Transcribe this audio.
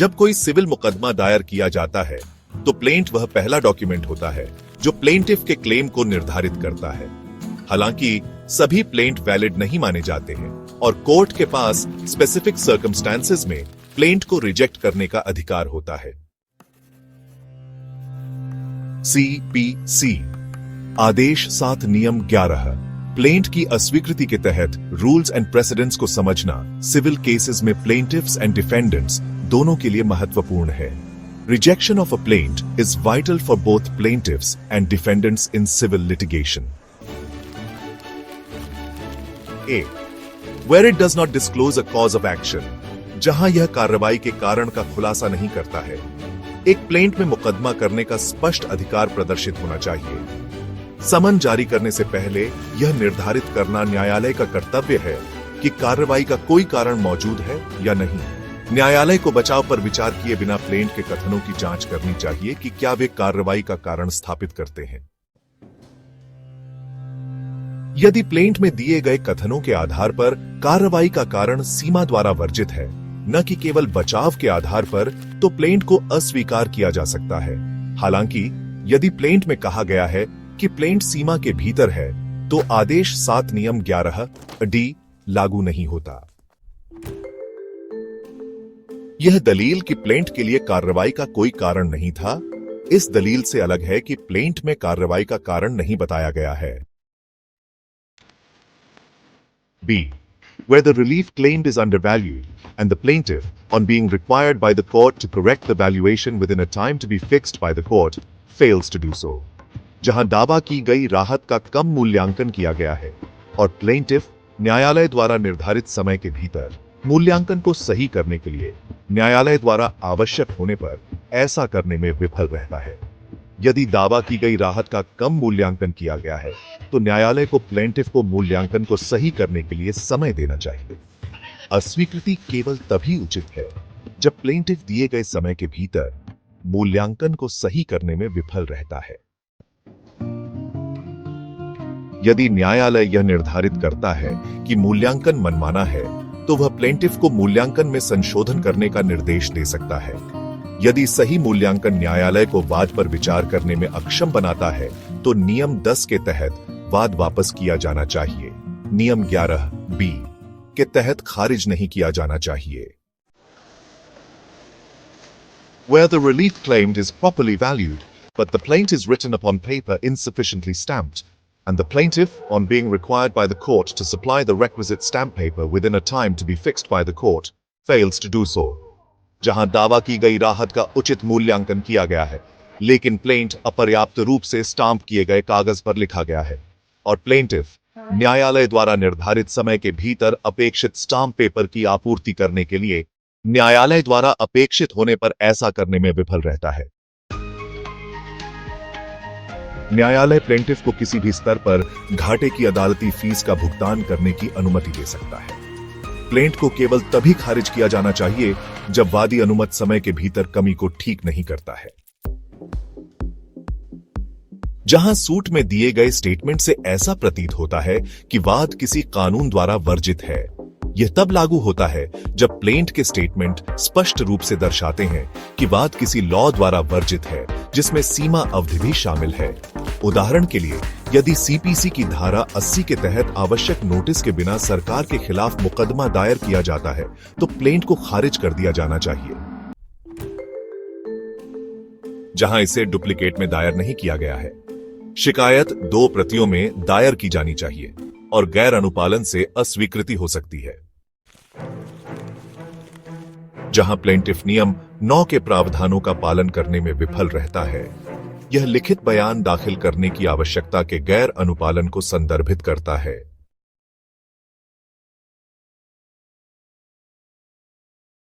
जब कोई सिविल मुकदमा दायर किया जाता है तो प्लेंट वह पहला डॉक्यूमेंट होता है जो प्लेंटिफ के क्लेम को निर्धारित करता है। हालांकि सभी प्लेंट वैलिड नहीं माने जाते हैं और कोर्ट के पास स्पेसिफिक सर्कमस्टांसेस में प्लेंट को रिजेक्ट करने का अधिकार होता है। CPC आदेश 7 नियम 11 प्लेंट की अस्वीकृति के तहत रूल्स एंड प्रेसिडेंट्स को समझना सिविल केसेस में प्लेंटिफ्स एंड डिफेंडेंट्स दोनों के लिए महत्वपूर्ण है। Rejection of a plaint is vital for both plaintiffs and defendants in civil litigation. A. Where it does not disclose a cause of action, जहां यह कार्रवाई के कारण का खुलासा नहीं करता है। एक प्लेंट में मुकदमा करने का स्पष्ट अधिकार प्रदर्शित होना चाहिए। समन जारी करने से पहले यह निर्धारित करना न्यायालय का कर्तव्य है कि कार्रवाई का कोई कारण मौजूद है या नहीं। न्यायालय को बचाव पर विचार किए बिना प्लेंट के कथनों की जांच करनी चाहिए कि क्या वे कार्रवाई का कारण स्थापित करते हैं। यदि प्लेंट में दिए गए कथनों के आधार पर कार्रवाई का कारण सीमा द्वारा वर्जित है, न कि केवल बचाव के आधार पर, तो प्लेंट को अस्वीकार किया जा सकता है। हालांकि यदि प्लेंट में कहा गया है कि प्लेंट सीमा के भीतर है, तो आदेश 7 नियम 11 डी लागू नहीं होता। यह दलील कि प्लेंट के लिए कार्रवाई का कोई कारण नहीं था, इस दलील से अलग है कि प्लेंट में कार्रवाई का कारण नहीं बताया गया है। B. Where the relief claimed is undervalued and the plaintiff, on being required by the court to correct the valuation within a time to be fixed by the court, fails to do so. जहां दावा की गई राहत का कम मूल्यांकन किया गया है और प्लेंटिफ न्यायालय द्वारा निर्धारित समय के भीतर मूल्यांकन को सही करने के लिए न्यायालय द्वारा आवश्यक होने पर ऐसा करने में विफल रहता है। यदि दावा की गई राहत का कम मूल्यांकन किया गया है, तो न्यायालय को प्लेंटिफ को मूल्यांकन को सही करने के लिए समय देना चाहिए। अस्वीकृति केवल तभी उचित है जब प्लेंटिफ दिए गए समय के भीतर मूल्यांकन को सही करने में विफल रहता है। यदि न्यायालय यह निर्धारित करता है कि मूल्यांकन मनमाना है, तो वह प्लेंटिफ को मूल्यांकन में संशोधन करने का निर्देश दे सकता है। यदि सही मूल्यांकन न्यायालय को वाद पर विचार करने में अक्षम बनाता है, तो नियम 10 के तहत वाद वापस किया जाना चाहिए। नियम 11 बी के तहत खारिज नहीं किया जाना चाहिए। Where the relief claimed is properly valued, but the plaint is written upon paper insufficiently stamped, and the plaintiff, on being required by the court to supply the requisite stamp paper within a time to be fixed by the court, fails to do so. जहां दावा की गई राहत का उचित मूल्यांकन किया गया है, लेकिन प्लेंट अपर्याप्त रूप से स्टाम्प किए गए कागज पर लिखा गया है और प्लेंटिफ न्यायालय द्वारा निर्धारित समय के भीतर अपेक्षित स्टाम्प पेपर की आपूर्ति करने के लिए न्यायालय द्वारा अपेक्षित होने पर ऐसा करने में विफल रहता है। न्यायालय प्लेंटिफ को किसी भी स्तर पर घाटे की अदालती फीस का भुगतान करने की अनुमति दे सकता है। प्लेंट को केवल तभी खारिज किया जाना चाहिए जब वादी अनुमत समय के भीतर कमी को ठीक नहीं करता है। जहां सूट में दिए गए स्टेटमेंट से ऐसा प्रतीत होता है कि वाद किसी कानून द्वारा वर्जित है, यह तब लागू होता है जब प्लेंट के स्टेटमेंट स्पष्ट रूप से दर्शाते हैं कि वाद किसी लॉ द्वारा वर्जित है जिसमें सीमा अवधि भी शामिल है। उदाहरण के लिए, यदि सीपीसी की धारा 80 के तहत आवश्यक नोटिस के बिना सरकार के खिलाफ मुकदमा दायर किया जाता है, तो प्लेंट को खारिज कर दिया जाना चाहिए। जहां इसे डुप्लीकेट में दायर नहीं किया गया है, शिकायत 2 प्रतियों में दायर की जानी चाहिए और गैर अनुपालन से अस्वीकृति हो सकती है। जहां प्लेंटिफ नियम 9 के प्रावधानों का पालन करने में विफल रहता है, यह लिखित बयान दाखिल करने की आवश्यकता के गैर अनुपालन को संदर्भित करता है।